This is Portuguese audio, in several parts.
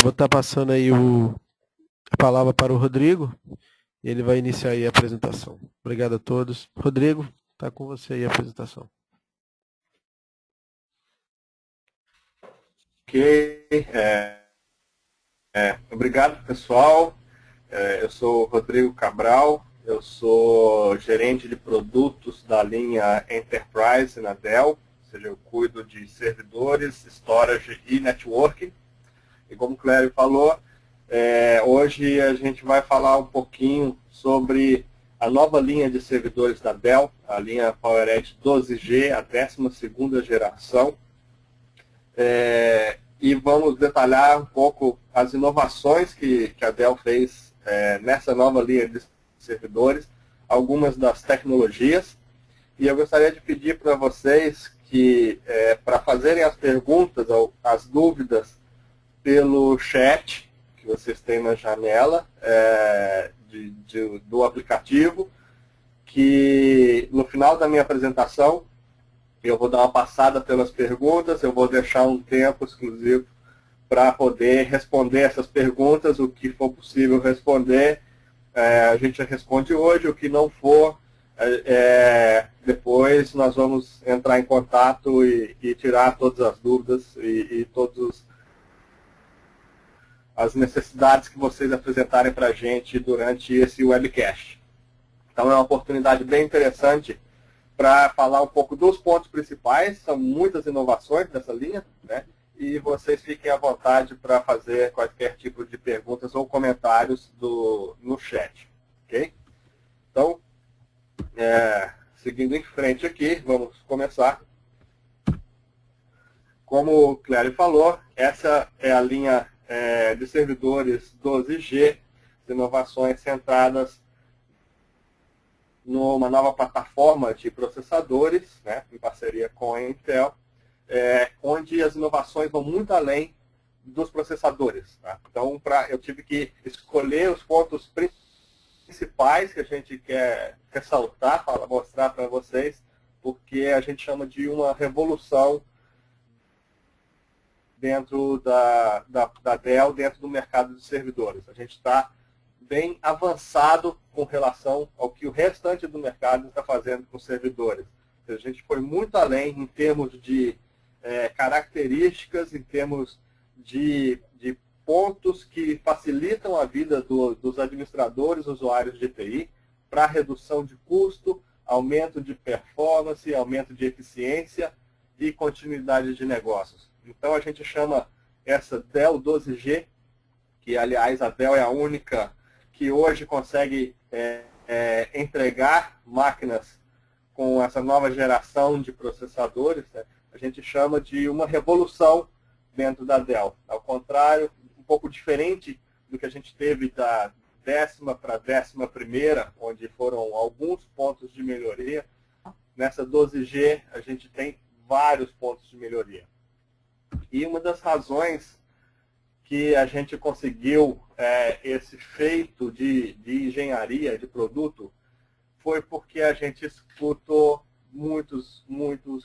Vou estar passando aí a palavra para o Rodrigo. Ele vai iniciar aí a apresentação. Obrigado a todos. Rodrigo, está com você aí a apresentação. Ok, obrigado pessoal. Eu sou o Rodrigo Cabral, eu sou gerente de produtos da linha Enterprise na Dell, ou seja, eu cuido de servidores, storage e networking. E como o Clério falou, hoje a gente vai falar um pouquinho sobre a nova linha de servidores da Dell, a linha PowerEdge 12G, a 12ª geração. E vamos detalhar um pouco as inovações que a Dell fez nessa nova linha de servidores, algumas das tecnologias. E eu gostaria de pedir para vocês que, para fazerem as perguntas ou as dúvidas pelo chat que vocês têm na janela do aplicativo, que no final da minha apresentação eu vou dar uma passada pelas perguntas, eu vou deixar um tempo exclusivo para poder responder essas perguntas, o que for possível responder, a gente responde hoje, o que não for, depois nós vamos entrar em contato e tirar todas as dúvidas e todas as necessidades que vocês apresentarem para a gente durante esse webcast. Então é uma oportunidade bem interessante para falar um pouco dos pontos principais, são muitas inovações nessa linha, né? E vocês fiquem à vontade para fazer qualquer tipo de perguntas ou comentários no chat, ok? Então, seguindo em frente aqui, vamos começar. Como o Clério falou, essa é a linha de servidores 12G, inovações centradas numa nova plataforma de processadores, né, em parceria com a Intel, onde as inovações vão muito além dos processadores. Tá? Então, eu tive que escolher os pontos principais que a gente quer ressaltar, mostrar para vocês, porque a gente chama de uma revolução dentro da Dell, dentro do mercado de servidores. A gente está bem avançado com relação ao que o restante do mercado está fazendo com servidores. A gente foi muito além em termos de características, em termos de pontos que facilitam a vida dos administradores, usuários de TI, para redução de custo, aumento de performance, aumento de eficiência e continuidade de negócios. Então a gente chama essa Dell 12G, que aliás a Dell é a única que hoje consegue entregar máquinas com essa nova geração de processadores, né? A gente chama de uma revolução dentro da Dell. Ao contrário, um pouco diferente do que a gente teve da 10ª para a 11ª, onde foram alguns pontos de melhoria, nessa 12G a gente tem vários pontos de melhoria. E uma das razões que a gente conseguiu esse feito de engenharia, de produto, foi porque a gente escutou muitos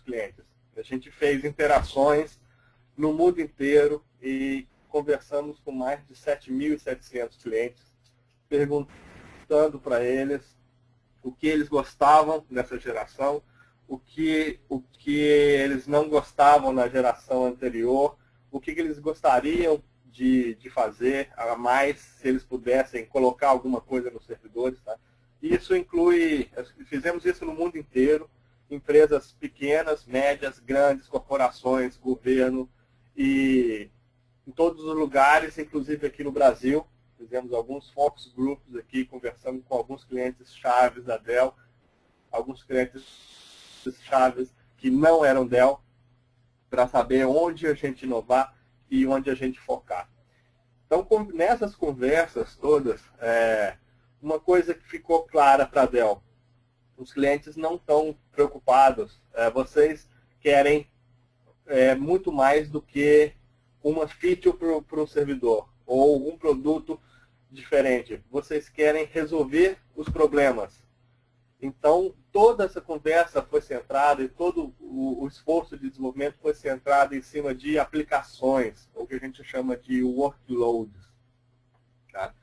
clientes. A gente fez interações no mundo inteiro e conversamos com mais de 7.700 clientes, perguntando para eles o que eles gostavam nessa geração, o que eles não gostavam na geração anterior, o que eles gostariam de fazer a mais, se eles pudessem colocar alguma coisa nos servidores. Tá? Isso inclui, fizemos isso no mundo inteiro, empresas pequenas, médias, grandes, corporações, governo, e em todos os lugares, inclusive aqui no Brasil. Fizemos alguns focus groups aqui, conversando com alguns clientes chaves da Dell, alguns clientes chaves que não eram Dell, para saber onde a gente inovar e onde a gente focar. Então, nessas conversas todas, uma coisa que ficou clara para a Dell: os clientes não estão preocupados, vocês querem muito mais do que uma feature para um servidor ou um produto diferente. Vocês querem resolver os problemas. Então, toda essa conversa foi centrada e todo o esforço de desenvolvimento foi centrado em cima de aplicações, o que a gente chama de workloads. Tá?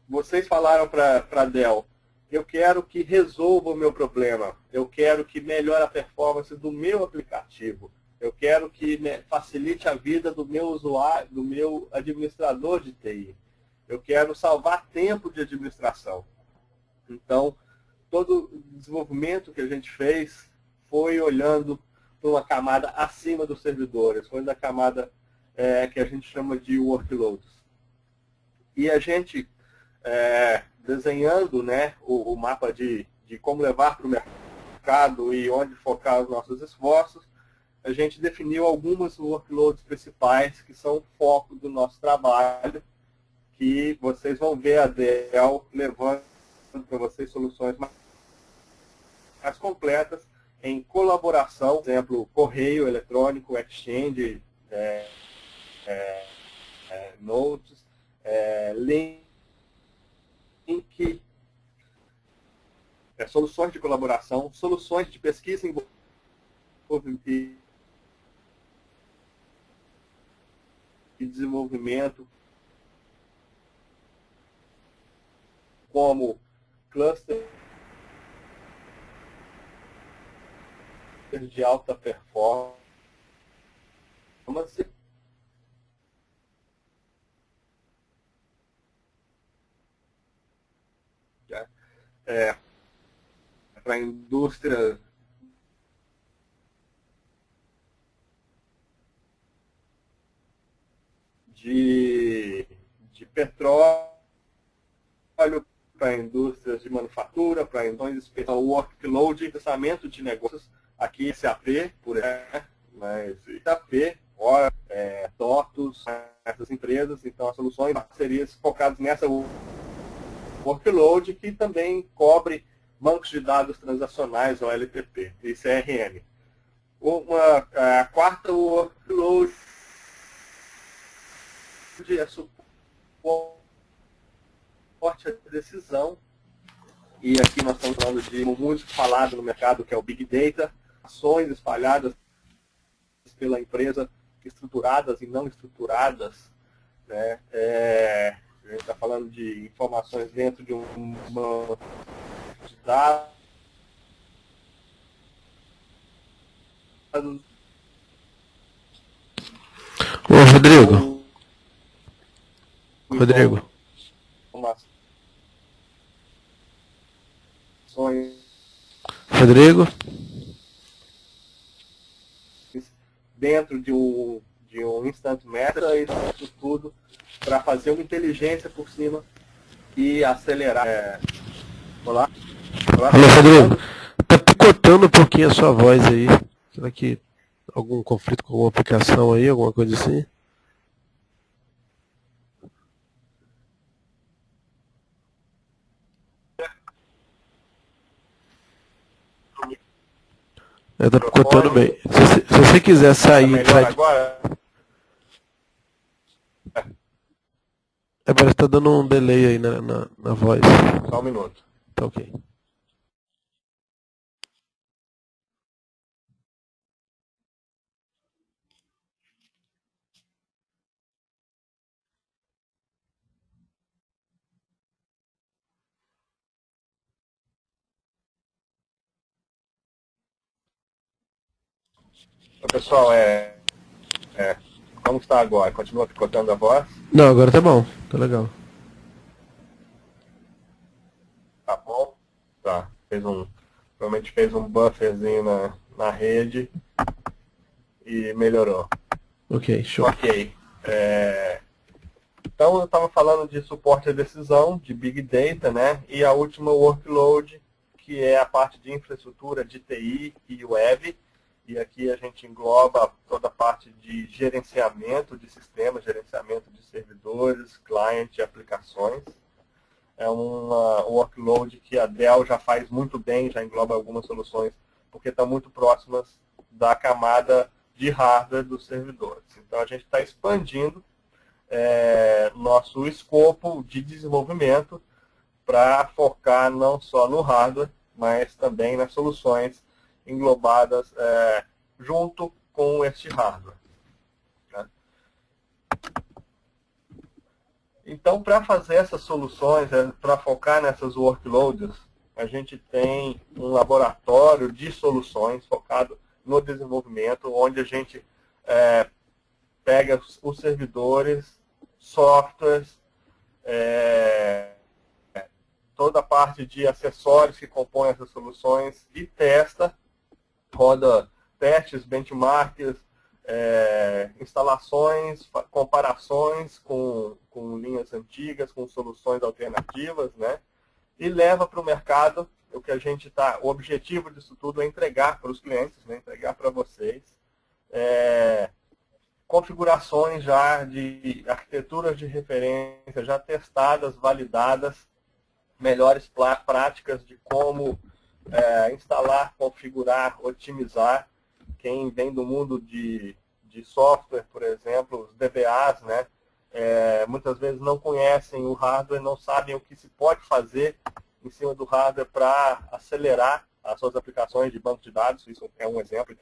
Vocês falaram para a Dell, eu quero que resolva o meu problema, eu quero que melhore a performance do meu aplicativo, eu quero que facilite a vida do meu usuário, do meu administrador de TI, eu quero salvar tempo de administração. Então, todo o desenvolvimento que a gente fez foi olhando para uma camada acima dos servidores, foi na camada que a gente chama de workloads. E a gente, desenhando, né, o mapa de como levar para o mercado e onde focar os nossos esforços, a gente definiu algumas workloads principais que são o foco do nosso trabalho, que vocês vão ver a Dell levando para vocês soluções mais completas em colaboração, por exemplo, correio eletrônico, Exchange, Notes, Link, soluções de colaboração, soluções de pesquisa e desenvolvimento, como cluster de alta performance, para a indústria de petróleo, para indústrias de manufatura, para indústrias o workload, pensamento de negócios, aqui SAP, por exemplo, mas SAP, TOTUS, essas empresas, então as soluções parcerias focadas nessa workload, que também cobre bancos de dados transacionais, ou LTP, e CRM. A quarta workload é suporte à decisão, e aqui nós estamos falando de muito falado no mercado, que é o Big Data, ações espalhadas pela empresa, estruturadas e não estruturadas, né? A gente está falando de informações dentro de uma de dados. Ô, Rodrigo. Rodrigo. Rodrigo. Dentro de um instant meta, isso tudo para fazer uma inteligência por cima e acelerar. Olá? Alô, Rodrigo. Tá picotando um pouquinho a sua voz aí. Será que algum conflito com alguma aplicação aí, alguma coisa assim? Tá picotando bem. Se você quiser sair... Tá melhor agora? Parece que tá dando um delay aí na voz. Só um minuto. Tá ok. Pessoal, como está agora? Continua picotando a voz? Não, agora tá bom. Tá legal. Tá bom? Tá. Provavelmente fez um bufferzinho na rede e melhorou. Ok, show. Ok. Então, eu estava falando de suporte à decisão, de Big Data, né? E a última workload, que é a parte de infraestrutura de TI e web. E aqui a gente engloba toda a parte de gerenciamento de sistemas, gerenciamento de servidores, client e aplicações. É uma workload que a Dell já faz muito bem, já engloba algumas soluções, porque estão muito próximas da camada de hardware dos servidores. Então, a gente está expandindo nosso escopo de desenvolvimento para focar não só no hardware, mas também nas soluções englobadas junto com este hardware. Né? Então, para fazer essas soluções, para focar nessas workloads, a gente tem um laboratório de soluções focado no desenvolvimento, onde a gente pega os servidores, softwares, toda a parte de acessórios que compõem essas soluções e testa, roda testes, benchmarks, instalações, comparações com linhas antigas, com soluções alternativas, né? E leva para o mercado o objetivo disso tudo é entregar para os clientes, né? Entregar para vocês configurações já de arquiteturas de referência, já testadas, validadas, melhores práticas de como instalar, configurar, otimizar. Quem vem do mundo de software, por exemplo, os DBAs, né, muitas vezes não conhecem o hardware, não sabem o que se pode fazer em cima do hardware para acelerar as suas aplicações de banco de dados. Isso é um exemplo.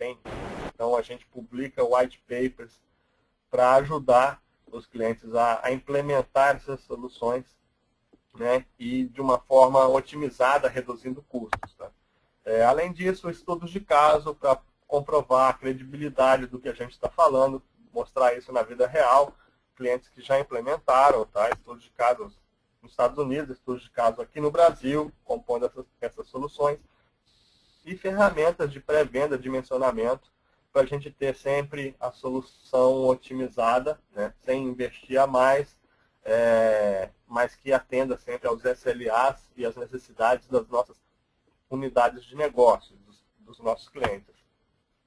Então, a gente publica white papers para ajudar os clientes a implementar essas soluções, né, e de uma forma otimizada, reduzindo custos. Tá? Além disso, estudos de caso para comprovar a credibilidade do que a gente está falando, mostrar isso na vida real, clientes que já implementaram, tá? Estudos de casos nos Estados Unidos, estudos de caso aqui no Brasil, compondo essas soluções, e ferramentas de pré-venda, dimensionamento, para a gente ter sempre a solução otimizada, né, sem investir a mais, mas que atenda sempre aos SLAs e às necessidades das nossas unidades de negócio, dos nossos clientes.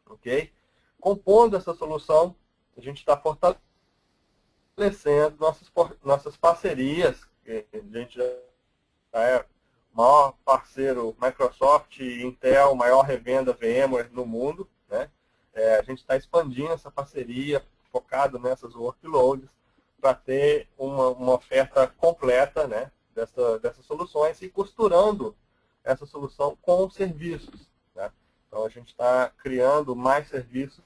Ok? Compondo essa solução, a gente está fortalecendo nossas parcerias, que a gente já é o maior parceiro Microsoft, Intel, maior revenda VMware no mundo, né? A gente está expandindo essa parceria, focado nessas workloads, para ter uma oferta completa, né, dessas soluções e costurando essa solução com serviços. Né? Então, a gente está criando mais serviços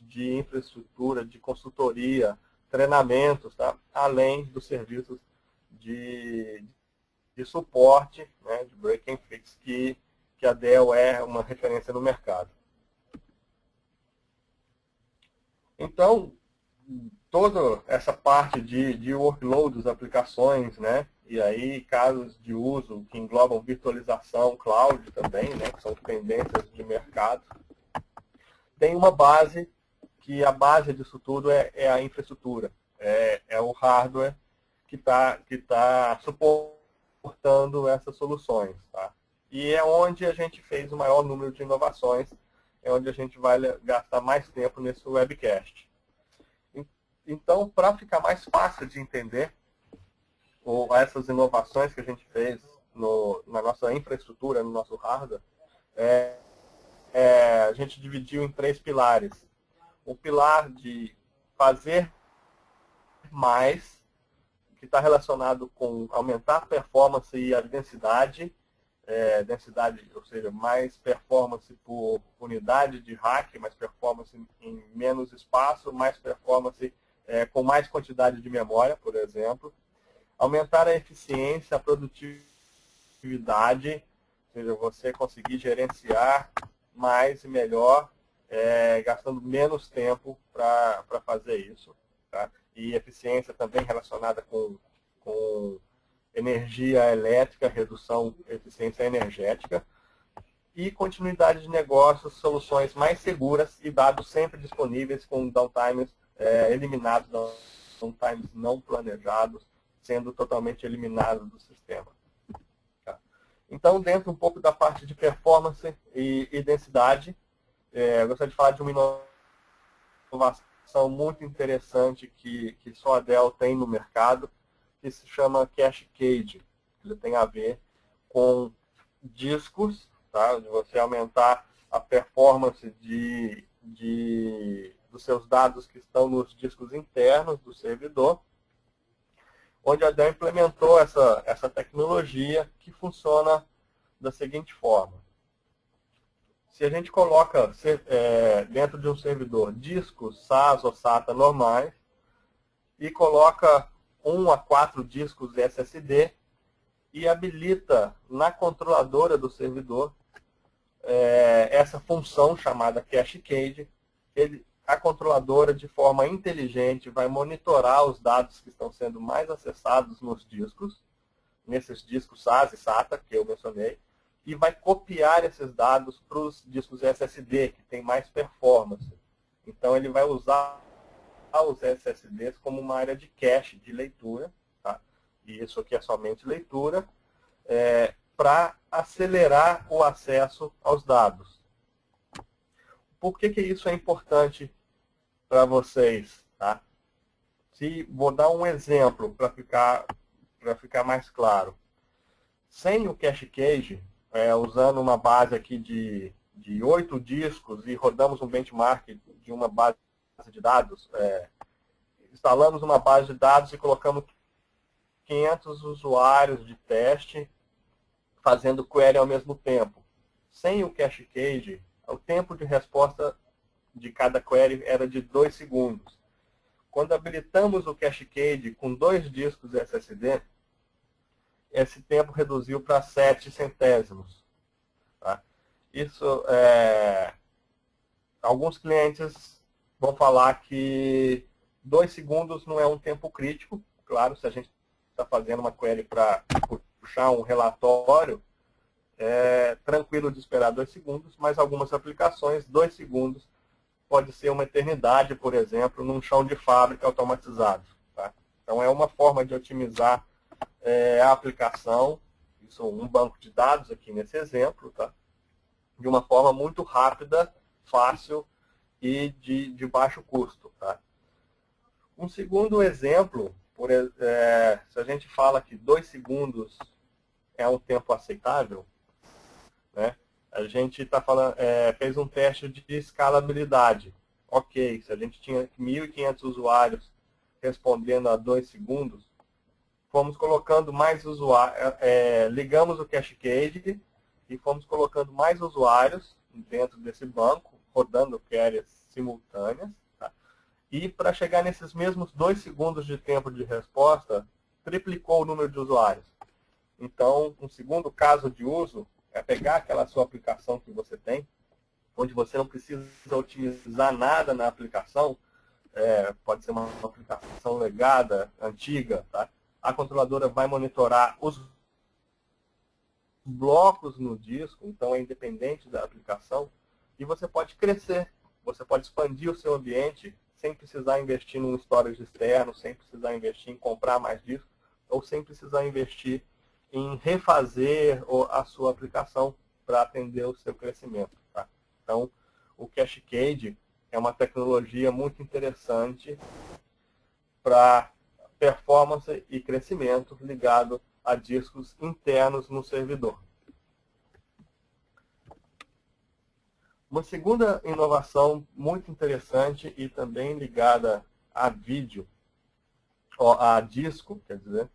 de infraestrutura, de consultoria, treinamentos, tá? Além dos serviços de suporte, né, de break and fix, que a Dell é uma referência no mercado. Então, toda essa parte de workloads, aplicações, né, e aí casos de uso que englobam virtualização, cloud também, né, que são tendências de mercado, tem uma base, que a base disso tudo é a infraestrutura, é o hardware que tá suportando essas soluções. Tá? E é onde a gente fez o maior número de inovações, é onde a gente vai gastar mais tempo nesse webcast. Então, para ficar mais fácil de entender essas inovações que a gente fez na nossa infraestrutura, no nosso hardware, a gente dividiu em 3 pilares. O pilar de fazer mais, que está relacionado com aumentar a performance e a densidade, ou seja, mais performance por unidade de rack, mais performance em menos espaço, mais performance com mais quantidade de memória, por exemplo. Aumentar a eficiência, a produtividade, ou seja, você conseguir gerenciar mais e melhor, gastando menos tempo para fazer isso. Tá? E eficiência também relacionada com energia elétrica, redução de eficiência energética. E continuidade de negócios, soluções mais seguras e dados sempre disponíveis com downtimes eliminados, downtimes não planejados, sendo totalmente eliminados do sistema. Tá? Então, dentro um pouco da parte de performance e densidade, eu gostaria de falar de uma inovação muito interessante que só a Dell tem no mercado, que se chama Cache Cage. Ele tem a ver com discos, tá? De você aumentar a performance dos seus dados que estão nos discos internos do servidor, onde a Dell implementou essa tecnologia que funciona da seguinte forma. Se a gente coloca dentro de um servidor discos SAS ou SATA normais e coloca 1 a 4 discos SSD e habilita na controladora do servidor essa função chamada Cache Cage, a controladora, de forma inteligente, vai monitorar os dados que estão sendo mais acessados nos discos, nesses discos SAS e SATA que eu mencionei, e vai copiar esses dados para os discos SSD, que tem mais performance. Então, ele vai usar os SSDs como uma área de cache, de leitura, tá? E isso aqui é somente leitura, para acelerar o acesso aos dados. Por que isso é importante para vocês? Tá? Vou dar um exemplo para ficar mais claro. Sem o Cache Cage, usando uma base aqui de 8 discos e rodamos um benchmark de uma base de dados, instalamos uma base de dados e colocamos 500 usuários de teste fazendo query ao mesmo tempo. Sem o Cache Cage, o tempo de resposta de cada query era de 2 segundos. Quando habilitamos o Cache Cage com 2 discos SSD, esse tempo reduziu para 7 centésimos. Tá? Isso, alguns clientes vão falar que 2 segundos não é um tempo crítico. Claro, se a gente está fazendo uma query para puxar um relatório, é tranquilo de esperar 2 segundos, mas algumas aplicações, 2 segundos pode ser uma eternidade, por exemplo, num chão de fábrica automatizado. Tá? Então, é uma forma de otimizar a aplicação, isso um banco de dados aqui nesse exemplo, tá? De uma forma muito rápida, fácil e de baixo custo. Tá? Um segundo exemplo, se a gente fala que 2 segundos é um tempo aceitável, né? A gente fez um teste de escalabilidade. Ok, se a gente tinha 1.500 usuários respondendo a 2 segundos, fomos colocando mais usuários, ligamos o Cache Cage e fomos colocando mais usuários dentro desse banco, rodando queries simultâneas. Tá? E para chegar nesses mesmos 2 segundos de tempo de resposta, triplicou o número de usuários. Então, um segundo caso de uso é pegar aquela sua aplicação que você tem, onde você não precisa otimizar nada na aplicação, pode ser uma aplicação legada, antiga, tá? A controladora vai monitorar os blocos no disco, então é independente da aplicação, e você pode crescer, você pode expandir o seu ambiente sem precisar investir num storage externo, sem precisar investir em comprar mais discos, ou sem precisar investir em refazer a sua aplicação para atender o seu crescimento. Tá? Então, o Cache Cage é uma tecnologia muito interessante para performance e crescimento ligado a discos internos no servidor. Uma segunda inovação muito interessante e também ligada a vídeo, a disco, quer dizer,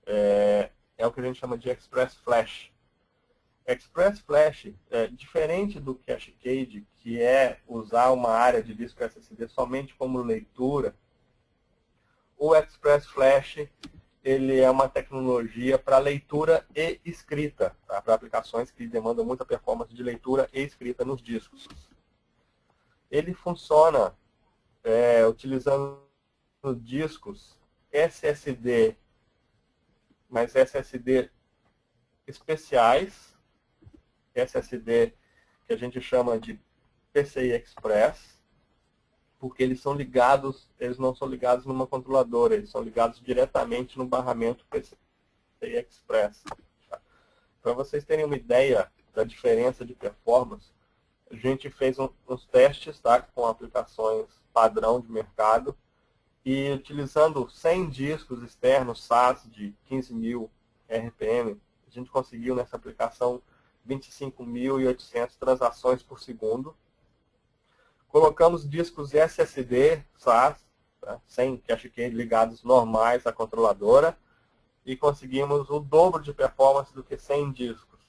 é o que a gente chama de Express Flash. Express Flash, diferente do Cache Cage, que é usar uma área de disco SSD somente como leitura, o Express Flash ele é uma tecnologia para leitura e escrita, tá? Para aplicações que demandam muita performance de leitura e escrita nos discos. Ele funciona utilizando discos SSD, mas SSD especiais, SSD que a gente chama de PCI Express, porque eles não são ligados numa controladora, eles são ligados diretamente no barramento PCI Express. Tá? Para vocês terem uma ideia da diferença de performance, a gente fez uns testes, tá, com aplicações padrão de mercado, e utilizando 100 discos externos SAS de 15.000 RPM, a gente conseguiu nessa aplicação 25.800 transações por segundo. Colocamos discos SSD SAS, tá, sem Cache Cage ligados normais à controladora, e conseguimos o dobro de performance do que 100 discos.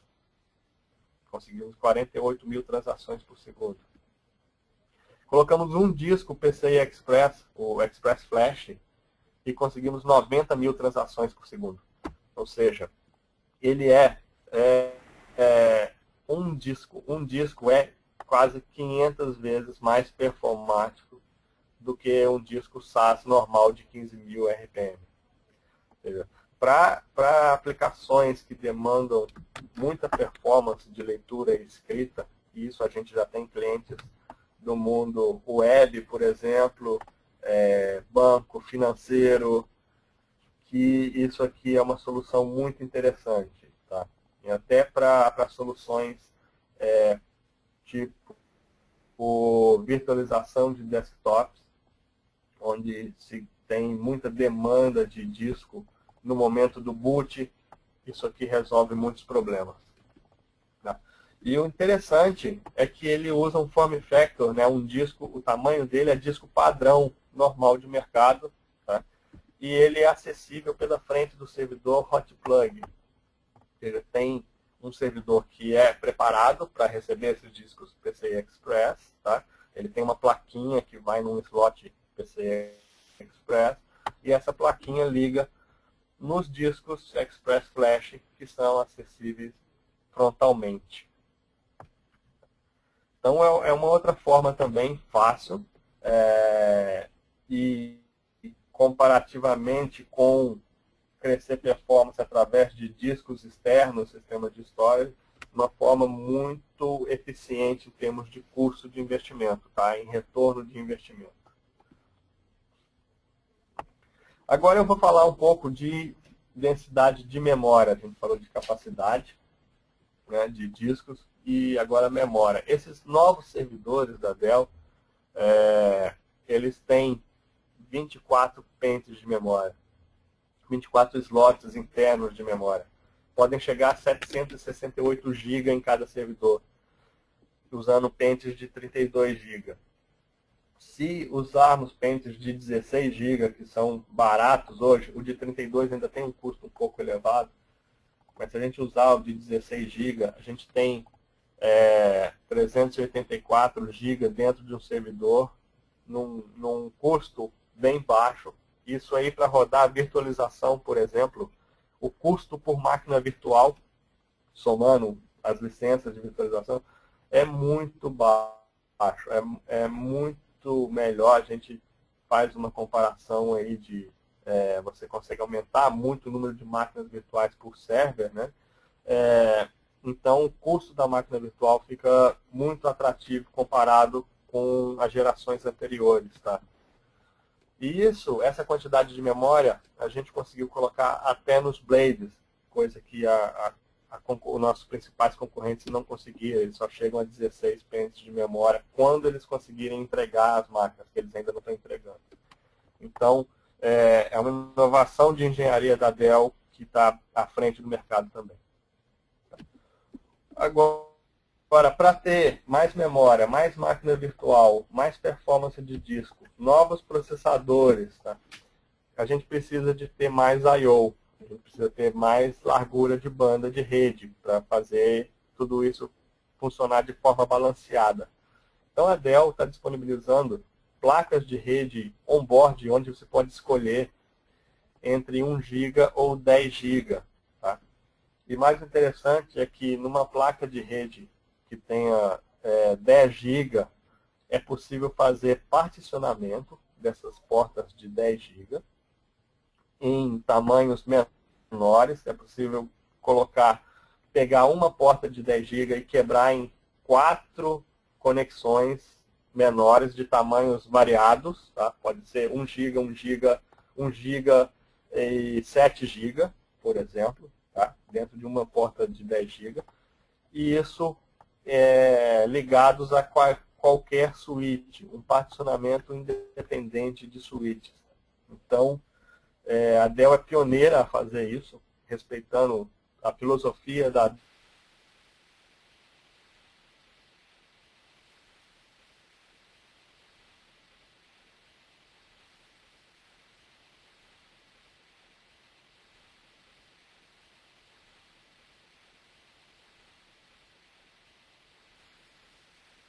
Conseguimos 48 mil transações por segundo. Colocamos um disco PCI Express, o Express Flash, e conseguimos 90 mil transações por segundo. Ou seja, ele é um disco é quase 500 vezes mais performático do que um disco SAS normal de 15.000 RPM. Para aplicações que demandam muita performance de leitura e escrita, e isso a gente já tem clientes do mundo web, por exemplo, banco, financeiro, que isso aqui é uma solução muito interessante. Tá? E até para soluções tipo virtualização de desktops, onde se tem muita demanda de disco no momento do boot, isso aqui resolve muitos problemas. Tá? E o interessante é que ele usa um form factor, né, um disco, o tamanho dele é disco padrão normal de mercado, tá? E ele é acessível pela frente do servidor hot plug. Ele tem um servidor que é preparado para receber esses discos PCI Express, tá? Ele tem uma plaquinha que vai num slot PCI Express, e essa plaquinha liga nos discos Express Flash que são acessíveis frontalmente. Então é uma outra forma também fácil e comparativamente com crescer performance através de discos externos, sistema de storage, uma forma muito eficiente em termos de custo de investimento, tá? Em retorno de investimento. Agora eu vou falar um pouco de densidade de memória. A gente falou de capacidade, né, de discos, e agora memória. Esses novos servidores da Dell, eles têm 24 pentes de memória, 24 slots internos de memória. Podem chegar a 768 GB em cada servidor, usando pentes de 32 GB. Se usarmos pentes de 16 GB, que são baratos hoje, o de 32 ainda tem um custo um pouco elevado, mas se a gente usar o de 16 GB, a gente tem 384 GB dentro de um servidor, num custo bem baixo. Isso aí para rodar a virtualização, por exemplo, o custo por máquina virtual, somando as licenças de virtualização, é muito baixo. É muito melhor, a gente faz uma comparação aí de você consegue aumentar muito o número de máquinas virtuais por server, né? Então, o custo da máquina virtual fica muito atrativo comparado com as gerações anteriores, tá? E essa quantidade de memória, a gente conseguiu colocar até nos blades, coisa que os nossos principais concorrentes não conseguiram. Eles só chegam a 16 pentes de memória quando eles conseguirem entregar as máquinas, que eles ainda não estão entregando. Então, é uma inovação de engenharia da Dell que está à frente do mercado também. Agora, para ter mais memória, mais máquina virtual, mais performance de disco, novos processadores, tá? A gente precisa de ter mais I/O, a gente precisa ter mais largura de banda de rede para fazer tudo isso funcionar de forma balanceada. Então a Dell está disponibilizando placas de rede on-board, onde você pode escolher entre 1 GB ou 10 GB. Tá? E mais interessante é que numa placa de rede que tenha 10 GB, é possível fazer particionamento dessas portas de 10 GB em tamanhos menores. É possível pegar uma porta de 10 GB e quebrar em 4 conexões menores de tamanhos variados. Tá? Pode ser 1 GB, 1 GB, 1 GB e 7 GB, por exemplo, tá? Dentro de uma porta de 10 GB. E isso ligados a qualquer switch, um particionamento independente de switches. Então, a Dell é pioneira a fazer isso, respeitando a filosofia da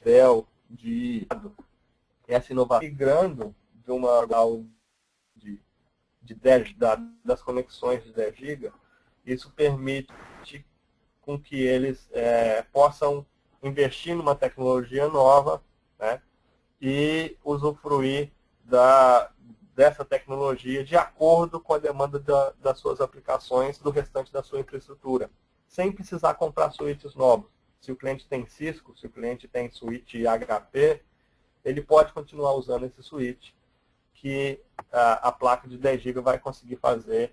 Dell, essa inovação migrando de uma de 10, das conexões de 10 GB, isso permite com que eles possam investir numa tecnologia nova, né, e usufruir dessa tecnologia de acordo com a demanda das suas aplicações, do restante da sua infraestrutura, sem precisar comprar switches novos. Se o cliente tem Cisco, se o cliente tem switch HP, ele pode continuar usando esse switch, que a placa de 10 GB vai conseguir fazer,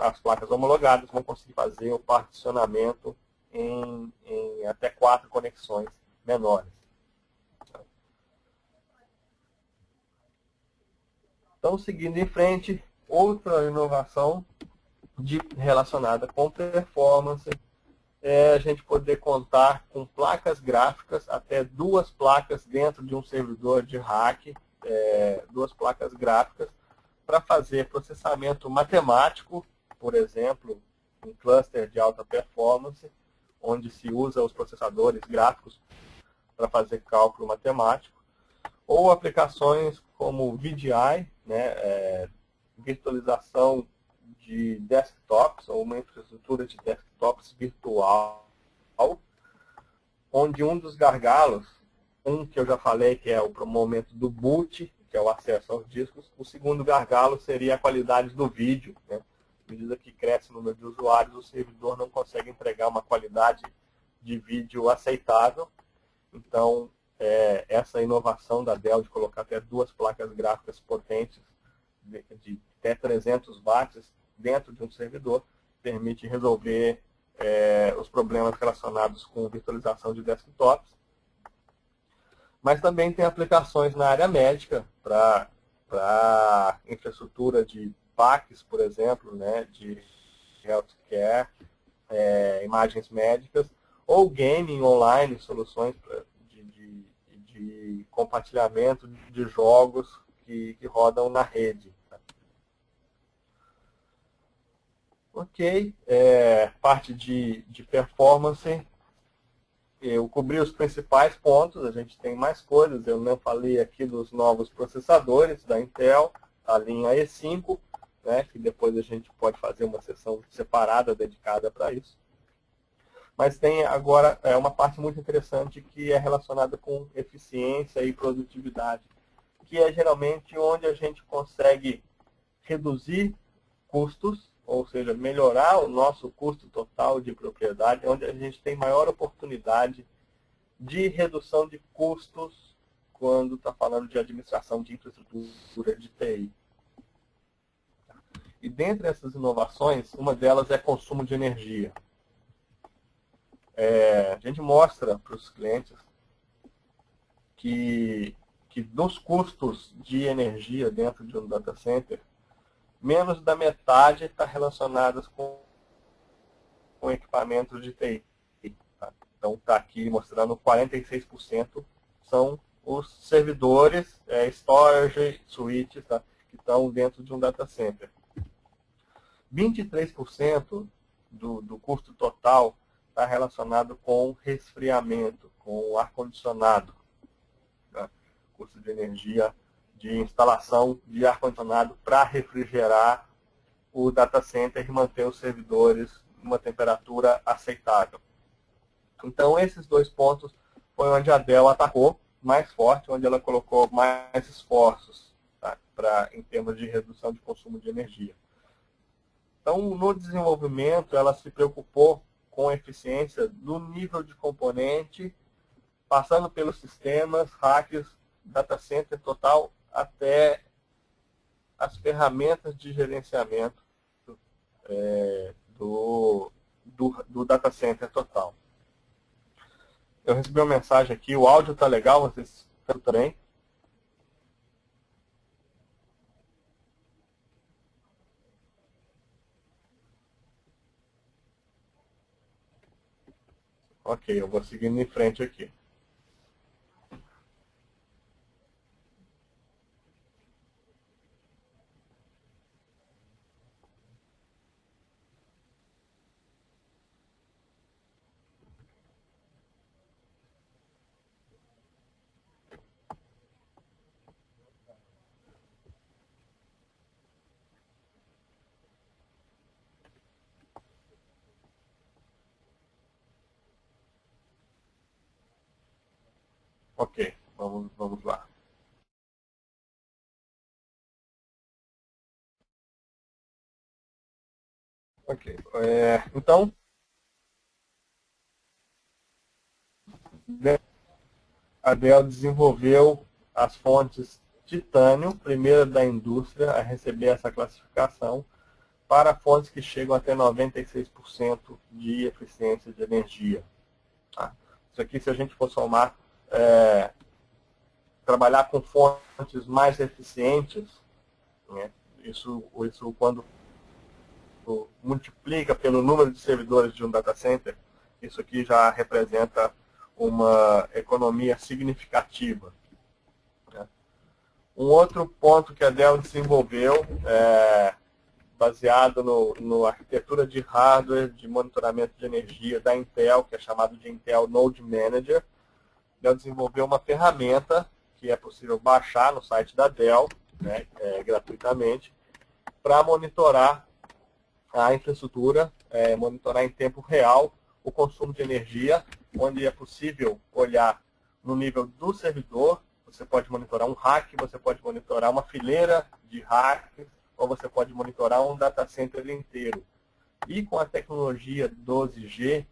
as placas homologadas vão conseguir fazer o particionamento em até 4 conexões menores. Então, seguindo em frente, outra inovação relacionada com performance é a gente poder contar com placas gráficas, até 2 placas dentro de um servidor de rack, 2 placas gráficas, para fazer processamento matemático, por exemplo, um cluster de alta performance, onde se usa os processadores gráficos para fazer cálculo matemático, ou aplicações como VDI, né, virtualização de desktops, ou uma infraestrutura de desktops virtual, onde um dos gargalos, que eu já falei que é o momento do boot, que é o acesso aos discos, o segundo gargalo seria a qualidade do vídeo, né? À medida que cresce o número de usuários, o servidor não consegue entregar uma qualidade de vídeo aceitável. Então, essa inovação da Dell de colocar até 2 placas gráficas potentes de até 300 watts dentro de um servidor permite resolver os problemas relacionados com virtualização de desktops. Mas também tem aplicações na área médica, para infraestrutura de PACs, por exemplo, né, de healthcare, imagens médicas, ou gaming online, soluções de compartilhamento de jogos que rodam na rede. Ok, parte de performance, eu cobri os principais pontos, a gente tem mais coisas, eu não falei aqui dos novos processadores da Intel, a linha E5, né, que depois a gente pode fazer uma sessão separada dedicada para isso. Mas tem agora uma parte muito interessante que é relacionada com eficiência e produtividade, que é geralmente onde a gente consegue reduzir custos, ou seja, melhorar o nosso custo total de propriedade, onde a gente tem maior oportunidade de redução de custos quando está falando de administração de infraestrutura de TI. E dentre essas inovações, uma delas é consumo de energia. A gente mostra para os clientes que dos custos de energia dentro de um data center, menos da metade está relacionadas com equipamentos de TI. Tá? Então, está aqui mostrando 46% são os servidores, storage, switches, tá? Que estão dentro de um data center. 23% do custo total está relacionado com resfriamento, com ar-condicionado. Tá? Custo de energia de instalação de ar-condicionado para refrigerar o data center e manter os servidores numa temperatura aceitável. Então, esses 2 pontos foi onde a Dell atacou mais forte, onde ela colocou mais esforços, tá, em termos de redução de consumo de energia. Então, no desenvolvimento, ela se preocupou com a eficiência do nível de componente, passando pelos sistemas, racks, data center total, até as ferramentas de gerenciamento do data center total. Eu recebi uma mensagem aqui, o áudio está legal, vocês escutam bem? Ok, eu vou seguindo em frente aqui. Ok, vamos lá. Ok, então, a Dell desenvolveu as fontes titânio, primeira da indústria a receber essa classificação, para fontes que chegam até 96% de eficiência de energia. Tá? Isso aqui, se a gente for somar, trabalhar com fontes mais eficientes, né, isso quando multiplica pelo número de servidores de um data center, isso aqui já representa uma economia significativa. Né? Um outro ponto que a Dell desenvolveu, baseado no arquitetura de hardware de monitoramento de energia da Intel, que é chamado de Intel Node Manager, Dell desenvolveu uma ferramenta que é possível baixar no site da Dell, né, gratuitamente, para monitorar a infraestrutura, monitorar em tempo real o consumo de energia, onde é possível olhar no nível do servidor. Você pode monitorar um rack, você pode monitorar uma fileira de racks, ou você pode monitorar um data center inteiro. E com a tecnologia 12G,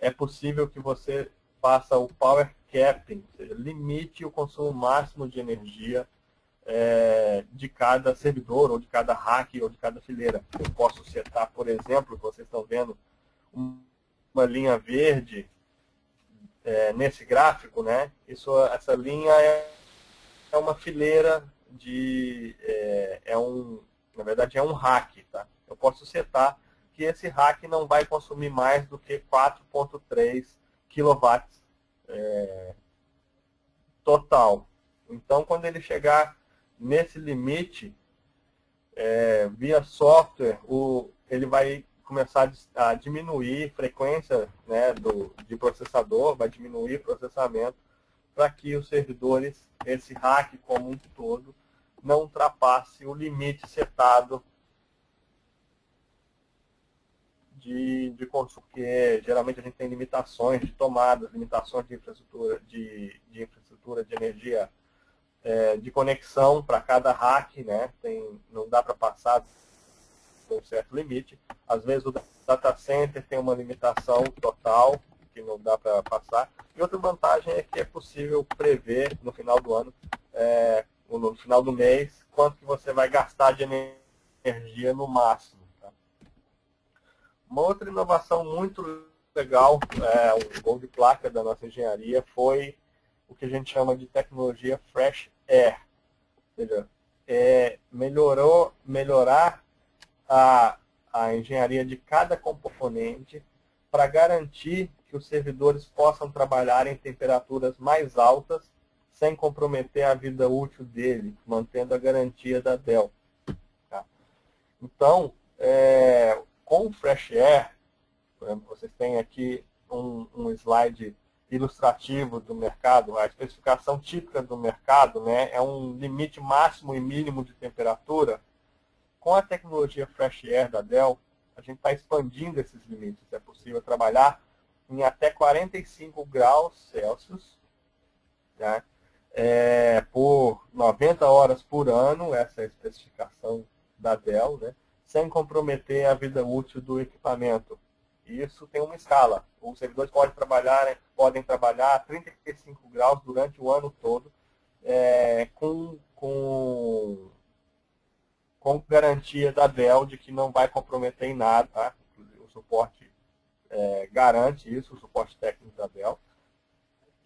é possível que você faça o power capping, ou seja, limite o consumo máximo de energia de cada servidor, ou de cada rack, ou de cada fileira. Eu posso setar, por exemplo, vocês estão vendo uma linha verde nesse gráfico, né? Essa linha é uma fileira na verdade é um rack, tá? Eu posso setar que esse rack não vai consumir mais do que 4,3 kW total. Então, quando ele chegar nesse limite, via software, ele vai começar a diminuir a frequência, né, de processador, vai diminuir o processamento, para que os servidores, esse rack como um todo, não ultrapasse o limite setado de consumo, porque geralmente a gente tem limitações de tomadas, limitações de infraestrutura de energia, de conexão para cada rack, né? Não dá para passar de um certo limite. Às vezes o data center tem uma limitação total, que não dá para passar. E outra vantagem é que é possível prever no final do ano, no final do mês, quanto que você vai gastar de energia no máximo. Tá? Uma outra inovação muito legal, o gol de placa da nossa engenharia, foi o que a gente chama de tecnologia Fresh Air. Ou seja, melhorar a engenharia de cada componente para garantir que os servidores possam trabalhar em temperaturas mais altas sem comprometer a vida útil dele, mantendo a garantia da Dell. Tá? Então, com o Fresh Air, por exemplo, vocês têm aqui um slide ilustrativo do mercado, a especificação típica do mercado, né, é um limite máximo e mínimo de temperatura. Com a tecnologia Fresh Air da Dell, a gente está expandindo esses limites. É possível trabalhar em até 45 graus Celsius, né, por 90 horas por ano, essa é a especificação da Dell, né, sem comprometer a vida útil do equipamento. Isso tem uma escala. Os servidores podem trabalhar a 35 graus durante o ano todo, com garantia da Dell de que não vai comprometer em nada. Tá? O suporte garante isso, o suporte técnico da Dell.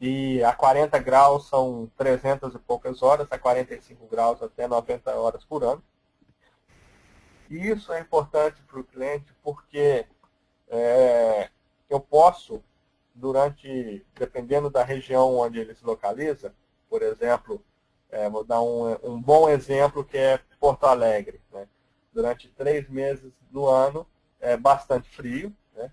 E a 40 graus são 300 e poucas horas, a 45 graus até 90 horas por ano. E isso é importante para o cliente porque eu posso, dependendo da região onde ele se localiza, por exemplo, vou dar um bom exemplo que é Porto Alegre. Né? Durante 3 meses do ano é bastante frio. Né?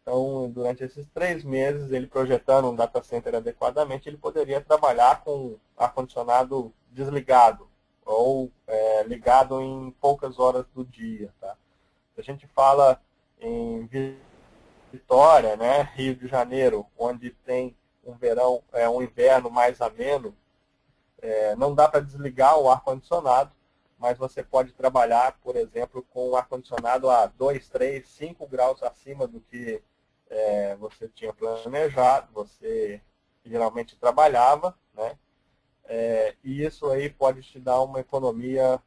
Então, durante esses 3 meses, ele projetando um data center adequadamente, ele poderia trabalhar com ar-condicionado desligado ou ligado em poucas horas do dia. Tá? Se a gente fala em Vitória, né, Rio de Janeiro, onde tem verão, um inverno mais ameno, não dá para desligar o ar-condicionado, mas você pode trabalhar, por exemplo, com o ar-condicionado a 2, 3, 5 graus acima do que você tinha planejado, você geralmente trabalhava, né? E isso aí pode te dar uma economia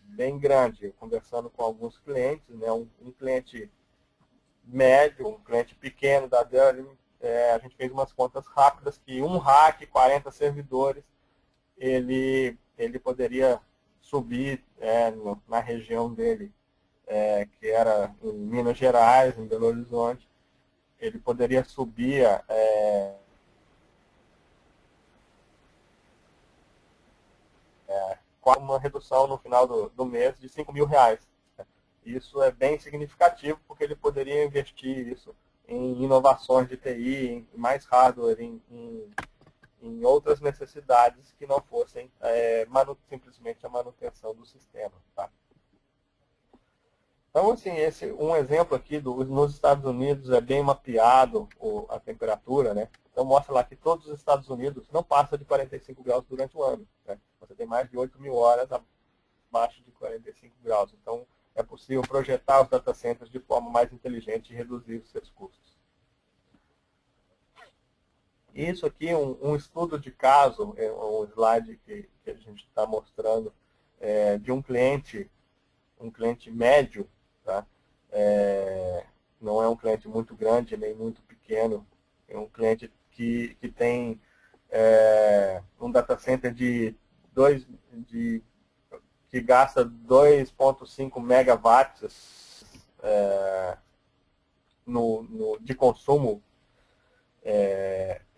bem grande. Conversando com alguns clientes, né? Um cliente médio, um cliente pequeno da Dell, a gente fez umas contas rápidas que um rack, 40 servidores, ele poderia subir na região dele, que era em Minas Gerais, em Belo Horizonte, ele poderia subir com uma redução no final do mês de R$ 5.000. Isso é bem significativo, porque ele poderia investir isso em inovações de TI, em mais hardware, em outras necessidades que não fossem simplesmente a manutenção do sistema. Tá? Então, assim, um exemplo aqui, nos Estados Unidos é bem mapeado a temperatura, né? Então, mostra lá que todos os Estados Unidos não passam de 45 graus durante o ano. Né? Você tem mais de 8.000 horas abaixo de 45 graus. Então, é possível projetar os data centers de forma mais inteligente e reduzir os seus custos. Isso aqui, um estudo de caso, um slide que a gente está mostrando, de um cliente médio, tá? Não é um cliente muito grande nem muito pequeno, é um cliente que tem um data center que gasta 2,5 megawatts de consumo.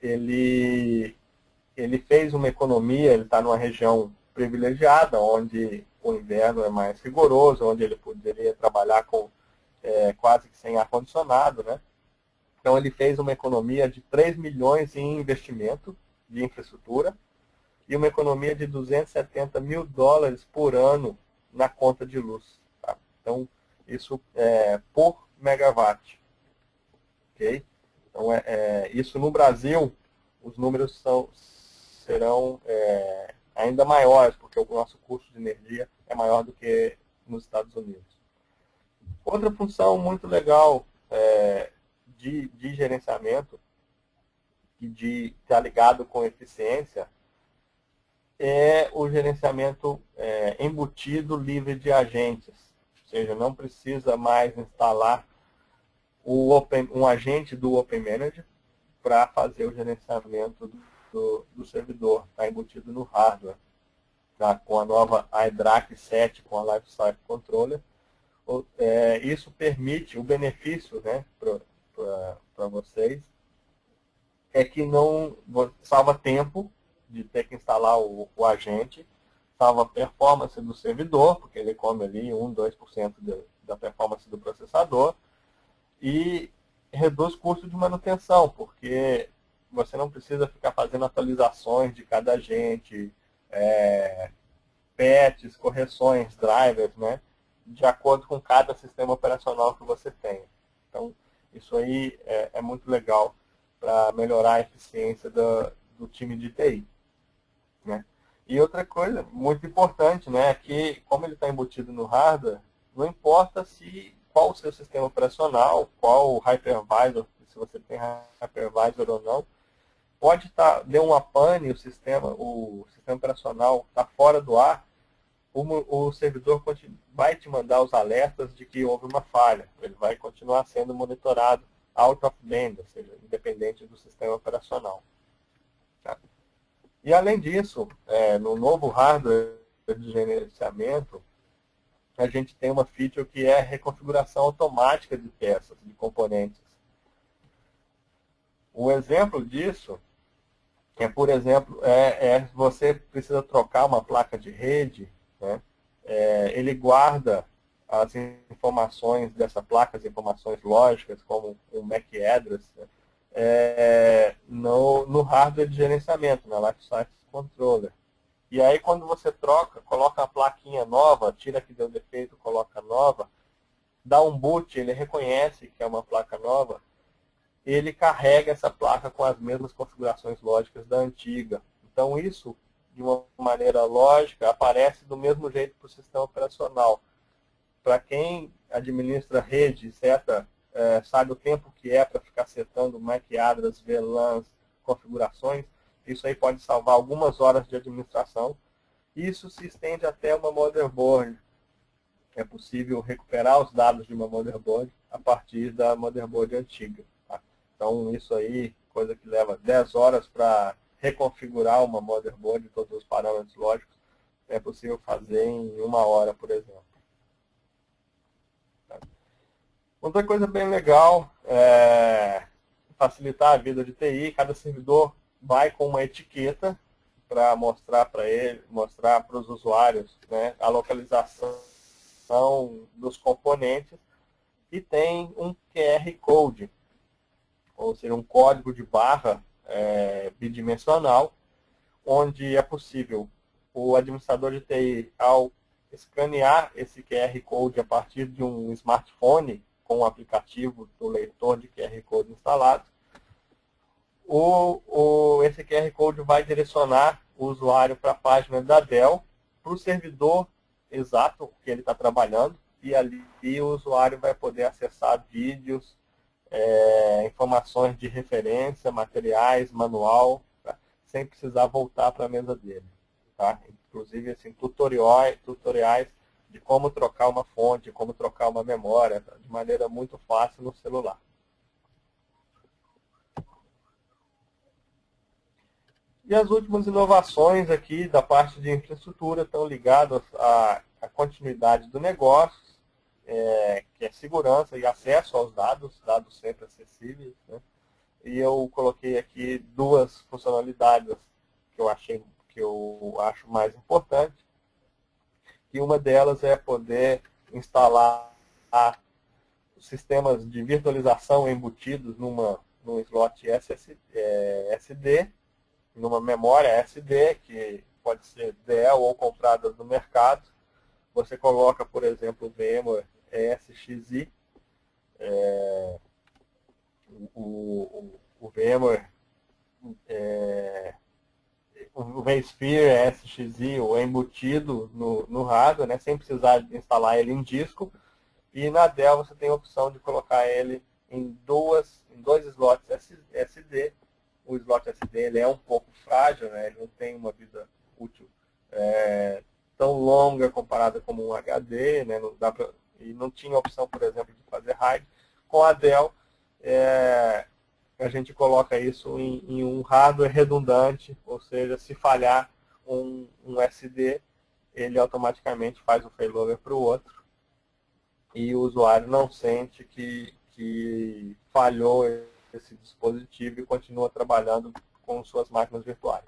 Ele fez uma economia, ele está numa região privilegiada, onde o inverno é mais rigoroso, onde ele poderia trabalhar com quase que sem ar-condicionado, né? Então ele fez uma economia de 3 milhões em investimento de infraestrutura e uma economia de $270 mil por ano na conta de luz. Tá? Então, isso por megawatt. Okay? Então, isso no Brasil, os números serão ainda maiores, porque o nosso custo de energia é maior do que nos Estados Unidos. Outra função muito legal de gerenciamento, e de estar ligado com eficiência, é o gerenciamento embutido livre de agentes. Ou seja, não precisa mais instalar um agente do Open Manager para fazer o gerenciamento do servidor. Está embutido no hardware. Tá? Com a nova iDRAC 7, com a Lifecycle Controller. Isso permite, o benefício, né, para vocês, é que não salva tempo de ter que instalar o agente, salva a performance do servidor, porque ele come ali 1, 2% da performance do processador, e reduz custo de manutenção, porque você não precisa ficar fazendo atualizações de cada agente, patches, correções, drivers, né, de acordo com cada sistema operacional que você tem. Então, isso aí é muito legal para melhorar a eficiência do time de TI. Né? E outra coisa muito importante, né, é que como ele está embutido no hardware, não importa qual o seu sistema operacional, qual o hypervisor, se você tem hypervisor ou não, pode deu uma pane, o sistema operacional está fora do ar, o servidor vai te mandar os alertas de que houve uma falha. Ele vai continuar sendo monitorado out of band, ou seja, independente do sistema operacional. Tá? E além disso, no novo hardware de gerenciamento, a gente tem uma feature que é a reconfiguração automática de peças, de componentes. Um exemplo disso por exemplo, você precisa trocar uma placa de rede, né? Ele guarda as informações dessa placa, as informações lógicas, como o MAC address, né? No hardware de gerenciamento, na Lifecycle Controller. E aí, quando você troca, coloca a plaquinha nova, tira que deu defeito, coloca nova, dá um boot, ele reconhece que é uma placa nova, ele carrega essa placa com as mesmas configurações lógicas da antiga. Então isso, de uma maneira lógica, aparece do mesmo jeito para o sistema operacional. Para quem administra rede, sabe o tempo que é para ficar setando MAC address, VLANs, configurações, isso aí pode salvar algumas horas de administração. Isso se estende até uma motherboard. É possível recuperar os dados de uma motherboard a partir da motherboard antiga. Tá? Então isso aí, coisa que leva 10 horas para reconfigurar uma motherboard, todos os parâmetros lógicos, é possível fazer em 1 hora, por exemplo. Outra coisa bem legal é facilitar a vida de TI. Cada servidor vai com uma etiqueta para mostrar para os usuários, né, a localização dos componentes, e tem um QR Code, ou seja, um código de barra bidimensional, onde é possível o administrador de TI, ao escanear esse QR Code a partir de um smartphone com o aplicativo do leitor de QR Code instalado, esse QR Code vai direcionar o usuário para a página da Dell, para o servidor exato que ele está trabalhando, e ali o usuário vai poder acessar vídeos, informações de referência, materiais, manual, tá? Sem precisar voltar para a mesa dele. Tá? Inclusive assim, tutoriais de como trocar uma fonte, como trocar uma memória, tá? De maneira muito fácil no celular. E as últimas inovações aqui da parte de infraestrutura estão ligadas à continuidade do negócio, que é segurança e acesso aos dados sempre acessíveis, né? E eu coloquei aqui duas funcionalidades que eu acho mais importante. E uma delas é poder instalar sistemas de virtualização embutidos num slot SD, numa memória SD, que pode ser Dell ou comprada no mercado. Você coloca, por exemplo, o VMware ESXi, o VMware, o vSphere ESXi, o embutido no hardware, né, sem precisar instalar ele em disco. E na Dell você tem a opção de colocar ele em dois slots SD. O slot SD ele é um pouco frágil, né, ele não tem uma vida útil tão longa comparada como um HD, né, e não tinha opção, por exemplo, de fazer RAID. Com a Dell, a gente coloca isso em um hardware redundante, ou seja, se falhar um SD, ele automaticamente faz o failover para o outro, e o usuário não sente que falhou esse dispositivo e continua trabalhando com suas máquinas virtuais.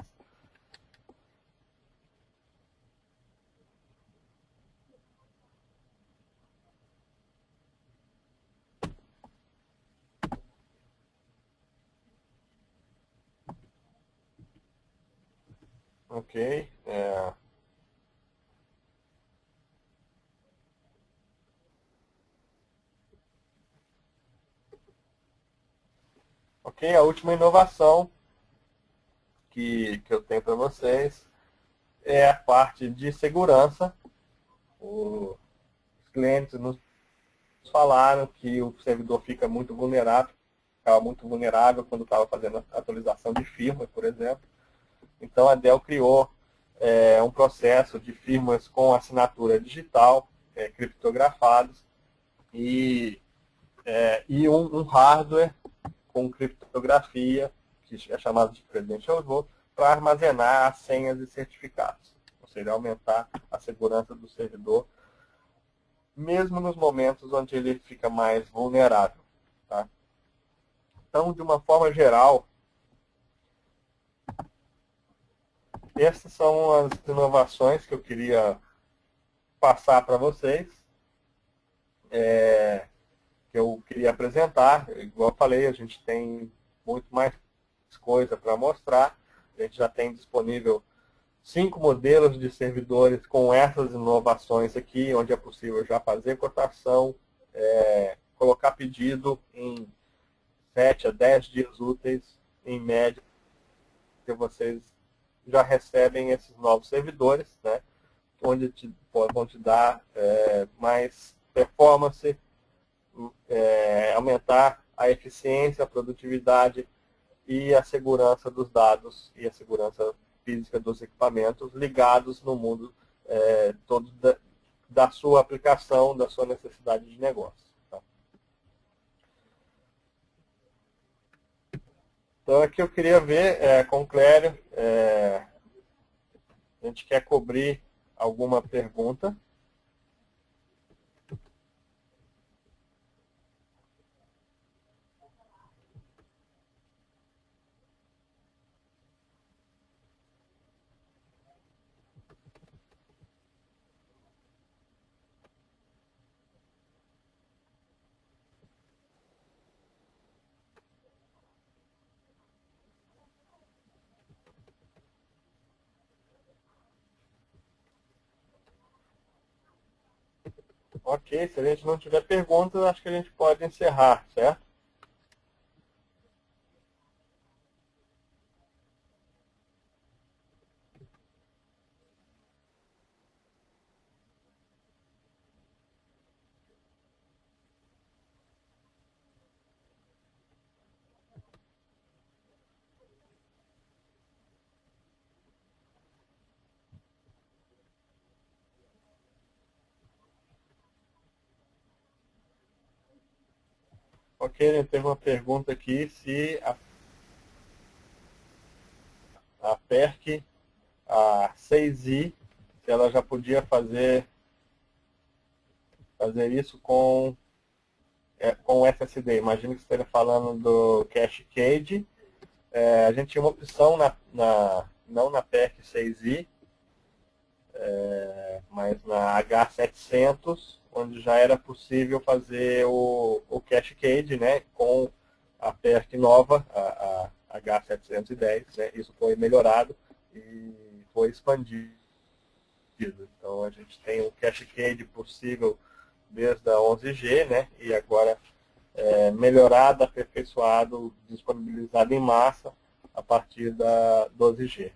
Ok. Ok, a última inovação que eu tenho para vocês é a parte de segurança. Os clientes nos falaram que o servidor ficava muito vulnerável quando estava fazendo a atualização de firmware, por exemplo. Então a Dell criou um processo de firmwares com assinatura digital, criptografados, e um hardware com criptografia, que é chamado de Credential Vault, para armazenar as senhas e certificados, ou seja, aumentar a segurança do servidor, mesmo nos momentos onde ele fica mais vulnerável. Tá? Então, de uma forma geral, essas são as inovações que eu queria passar para vocês, que eu queria apresentar. Igual eu falei, a gente tem muito mais coisa para mostrar. A gente já tem disponível 5 modelos de servidores com essas inovações aqui, onde é possível já fazer cotação, colocar pedido em 7 a 10 dias úteis, em média, que vocês já recebem esses novos servidores, né, onde vão te dar mais performance, aumentar a eficiência, a produtividade e a segurança dos dados e a segurança física dos equipamentos ligados no mundo todo da sua aplicação, da sua necessidade de negócio. Tá? Então aqui eu queria ver com o Clério, a gente quer cobrir alguma pergunta. Ok, se a gente não tiver perguntas, acho que a gente pode encerrar, certo? Ok, teve uma pergunta aqui se a PERC, a 6i, se ela já podia fazer isso com o SSD. Imagino que você esteja falando do Cache Cage. A gente tinha uma opção, não na PERC 6i, mas na H700, onde já era possível fazer o Cache Cage, né, com a PERC nova, a H710. Né, isso foi melhorado e foi expandido. Então a gente tem o Cache Cage possível desde a 11G, né, e agora melhorado, aperfeiçoado, disponibilizado em massa a partir da 12G.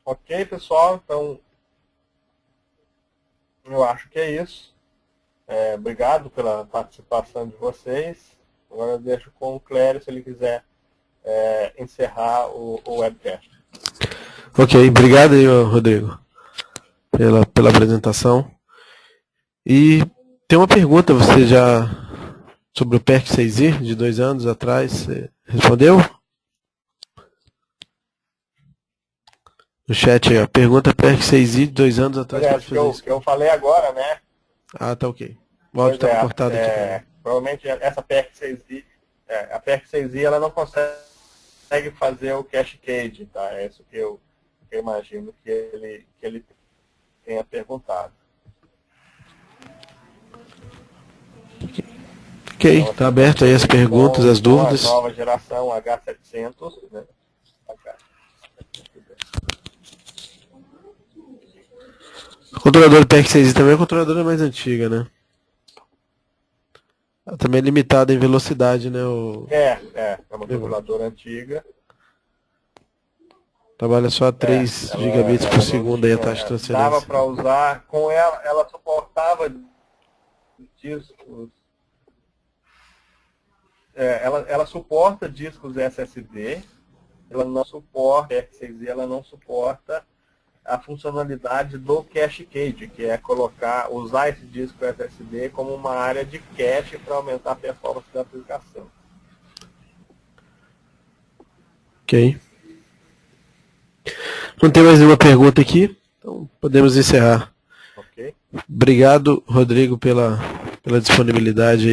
Ok, pessoal, então eu acho que é isso. Obrigado pela participação de vocês. Agora eu deixo com o Clério, se ele quiser encerrar o webcast. Ok, obrigado aí, Rodrigo, pela apresentação. E tem uma pergunta, você já, sobre o PERC 6i, de 2 anos atrás, você respondeu? No chat aí, ó, pergunta PERC 6i de 2 anos atrás, pode fazer isso. Que eu falei agora, né? Ah, tá ok. O áudio estava cortado aqui. Provavelmente essa PERC 6i, a PERC 6i ela não consegue fazer o Cache Cage, tá? É isso que eu imagino que ele tenha perguntado. Ok, está então, aberto aí as perguntas, as dúvidas. A nova geração H700, né? O controlador PERC 6i também é uma controladora mais antiga, né? Ela também é limitada em velocidade, né? É uma controladora antiga. Trabalha só a 3 gigabits por segundo aí a taxa de transferência. Dava para usar, com ela suportava discos. Ela suporta discos SSD, ela não suporta, ela não suporta a funcionalidade do Cache Cage, que é usar esse disco SSD como uma área de cache para aumentar a performance da aplicação. Ok. Não tem mais nenhuma pergunta aqui, então podemos encerrar. Ok. Obrigado, Rodrigo, pela disponibilidade aí.